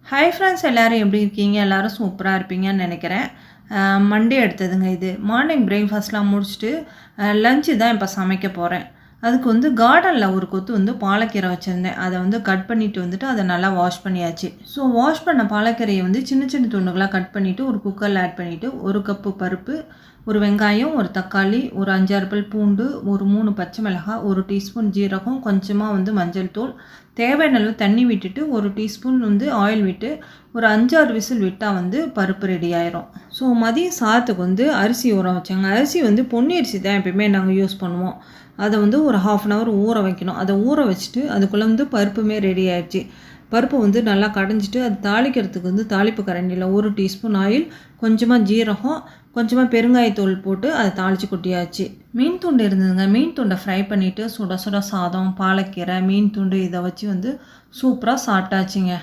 Hi friends, எல்லோரும் எப்படி இருக்கீங்க? எல்லோரும் சூப்பராக இருப்பீங்கன்னு நினைக்கிறேன். மண்டே எடுத்ததுங்க இது. மார்னிங் பிரேக்ஃபாஸ்ட்லாம் முடிச்சுட்டு லஞ்சு தான் இப்போ சமைக்க போகிறேன். அதுக்கு வந்து கார்டனில் ஒரு கொத்து பாலக்கீரை வச்சுருந்தேன். அதை கட் பண்ணிவிட்டு அதை நல்லா வாஷ் பண்ணியாச்சு. ஸோ வாஷ் பண்ண பாலக்கீரையை சின்ன சின்ன துண்டுகளாக கட் பண்ணிவிட்டு ஒரு குக்கரில் ஆட் பண்ணிவிட்டு 1 கப்பு பருப்பு, ஒரு வெங்காயம், ஒரு தக்காளி, ஒரு 5-6 பல் பூண்டு, ஒரு 3 பச்சை மிளகாய், 1 டீஸ்பூன் ஜீரகம், கொஞ்சமாக மஞ்சள் தூள், தேவையான அளவு தண்ணி விட்டுட்டு 1 டீஸ்பூன் ஆயில் விட்டு ஒரு 5-6 விசில் விட்டால் பருப்பு ரெடி ஆயிரும். ஸோ மதியம் சாதத்துக்கு அரிசி ஊற வச்சாங்க. அரிசி பொன்னி அரிசி தான் எப்பயுமே நாங்கள் யூஸ் பண்ணுவோம். அதை ஒரு 1/2 அன் ஹவர் ஊற வைக்கணும். அதை ஊற வச்சுட்டு அதுக்குள்ளே பருப்புமே ரெடி ஆயிடுச்சு. பருப்பு நல்லா கடைஞ்சிட்டு அது தாளிக்கிறதுக்கு தாளிப்பு கரண்டியில் 1 டீஸ்பூன் ஆயில், கொஞ்சமாக ஜீரகம், கொஞ்சமாக பெருங்காயத்தூள் போட்டு அதை தாளித்து கொட்டியாச்சு. மீன் துண்டு இருந்ததுங்க. மீன் துண்டை ஃப்ரை பண்ணிவிட்டு சுட சுட சாதம், பாலக்கீரை, மீன் துண்டு இதை வச்சு சூப்பராக சாப்பிட்டாச்சுங்க.